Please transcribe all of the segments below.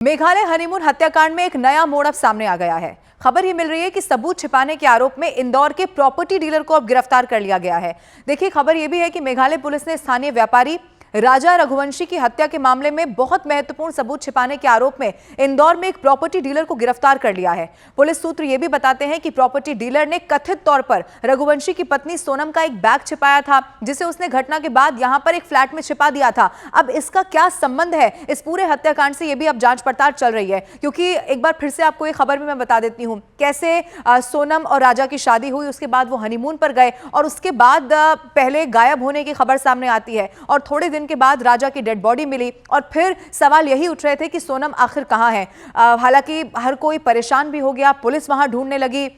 Meghalaya honeymoon हत्याकांड में एक नया मोड़ अब सामने आ गया है। खबर ये मिल रही है कि सबूत छिपाने के आरोप में इंदौर के प्रॉपर्टी डीलर को अब गिरफ्तार कर लिया गया है। देखिए, खबर ये भी है कि मेघालय पुलिस ने स्थानीय व्यापारी राजा रघुवंशी की हत्या के मामले में बहुत महत्वपूर्ण सबूत छिपाने के आरोप में इंदौर में एक प्रॉपर्टी डीलर को गिरफ्तार कर लिया है। पुलिस सूत्र ये भी बताते हैं कि प्रॉपर्टी डीलर ने कथित तौर पर रघुवंशी की पत्नी सोनम का एक बैग छिपाया था, जिसे उसने घटना के बाद यहां पर एक फ्लैट में छिपा दिया था। अब इसका क्या संबंध है इस पूरे हत्याकांड से, ये भी अब जांच पड़ताल चल रही है। क्योंकि एक बार फिर से आपको ये खबर भी मैं बता देती हूँ कैसे सोनम और राजा की शादी हुई, उसके बाद वो हनीमून पर गए और उसके बाद पहले गायब होने की खबर सामने आती है और थोड़े दिन के बाद राजा की डेड बॉडी मिली और फिर सवाल यही उठ रहे थे कि सोनम आखिर कहां है। हालांकि हर कोई परेशान भी हो गया, पुलिस वहां ढूंढने लगी,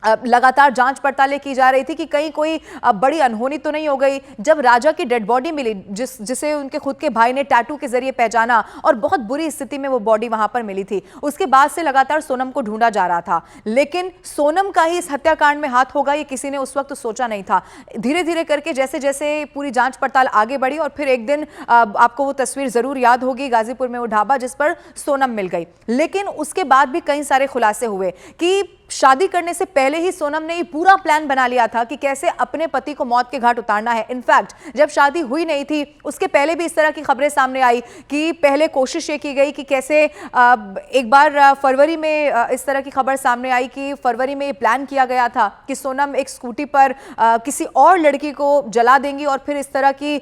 लगातार जांच पड़तालें की जा रही थी कि कहीं कोई बड़ी अनहोनी तो नहीं हो गई। जब राजा की डेड बॉडी मिली, जिसे उनके खुद के भाई ने टैटू के जरिए पहचाना और बहुत बुरी स्थिति में वो बॉडी वहां पर मिली थी, उसके बाद से लगातार सोनम को ढूंढा जा रहा था। लेकिन सोनम का ही इस हत्याकांड में हाथ होगा ये किसी ने उस वक्त सोचा नहीं था। धीरे धीरे करके जैसे जैसे पूरी जांच पड़ताल आगे बढ़ी और फिर एक दिन आपको वो तस्वीर जरूर याद होगी, गाजीपुर में वो ढाबा जिस पर सोनम मिल गई। लेकिन उसके बाद भी कई सारे खुलासे हुए कि शादी करने से पहले ही सोनम ने ये पूरा प्लान बना लिया था कि कैसे अपने पति को मौत के घाट उतारना है। इनफैक्ट जब शादी हुई नहीं थी उसके पहले भी इस तरह की खबरें सामने आई कि पहले कोशिश ये की गई कि कैसे एक बार फरवरी में इस तरह की खबर सामने आई कि फरवरी में ये प्लान किया गया था कि सोनम एक स्कूटी पर किसी और लड़की को जला देंगी और फिर इस तरह की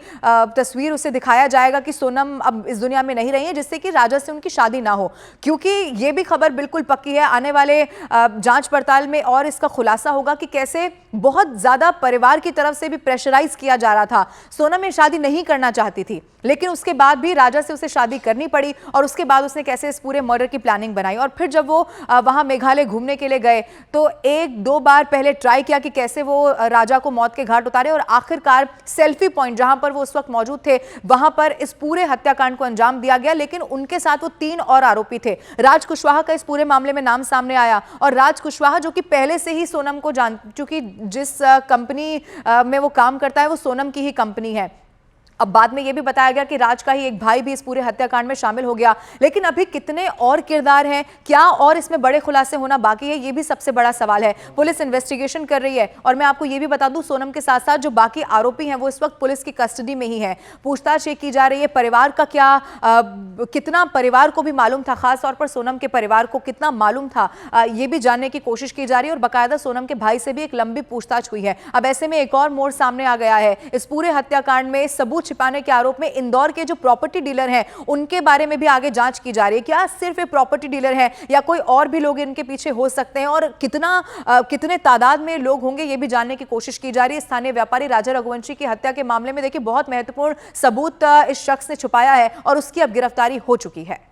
तस्वीर उसे दिखाया जाएगा कि सोनम अब इस दुनिया में नहीं रही है, जिससे कि राजा से उनकी शादी ना हो। क्योंकि ये भी खबर बिल्कुल पक्की है, आने वाले जांच पड़ताल में और इसका खुलासा होगा कि कैसे बहुत ज्यादा परिवार की तरफ से भी प्रेशराइज किया जा रहा था। सोनम ये शादी नहीं करना चाहती थी, लेकिन उसके बाद भी राजा से उसे शादी करनी पड़ी और उसके बाद उसने कैसे इस पूरे मर्डर की प्लानिंग बनाई। और फिर जब वो वहां मेघालय घूमने के लिए गए तो एक दो बार पहले ट्राई किया कि कैसे वो राजा को मौत के घाट उतारे और आखिरकार सेल्फी पॉइंट जहां पर वो उस वक्त मौजूद थे वहां पर इस पूरे हत्याकांड को अंजाम दिया गया। लेकिन उनके साथ वो 3 और आरोपी थे। राज कुशवाहा का इस पूरे मामले में नाम सामने आया और राज कुशवाहा जो कि पहले से ही सोनम को चूंकि जिस कंपनी में वो काम करता है वो सोनम की ही कंपनी है। अब बाद में यह भी बताया गया कि राज का ही एक भाई भी इस पूरे हत्याकांड में शामिल हो गया। लेकिन अभी कितने और किरदार हैं, क्या और इसमें बड़े खुलासे होना बाकी है, ये भी सबसे बड़ा सवाल है। पुलिस इन्वेस्टिगेशन कर रही है और मैं आपको ये भी बता दूं, सोनम के साथ साथ जो बाकी आरोपी हैं वो इस वक्त पुलिस की कस्टडी में ही है। पूछताछ ये की जा रही है परिवार का कितना परिवार को भी मालूम था, खासतौर पर सोनम के परिवार को कितना मालूम था, ये भी जानने की कोशिश की जा रही है। और बाकायदा सोनम के भाई से भी एक लंबी पूछताछ हुई है। अब ऐसे में एक और मोड़ सामने आ गया है। इस पूरे हत्याकांड में सबूत छिपाने के आरोप में इंदौर के जो प्रॉपर्टी डीलर हैं उनके बारे में भी आगे जांच की जा रही है। क्या सिर्फ ये प्रॉपर्टी डीलर हैं या कोई और भी लोग इनके पीछे हो सकते हैं और कितने तादाद में लोग होंगे, ये भी जानने की कोशिश की जा रही है। स्थानीय व्यापारी राजा रघुवंशी की हत्या के मामले में देखिए बहुत महत्वपूर्ण सबूत इस शख्स ने छुपाया है और उसकी अब गिरफ्तारी हो चुकी है।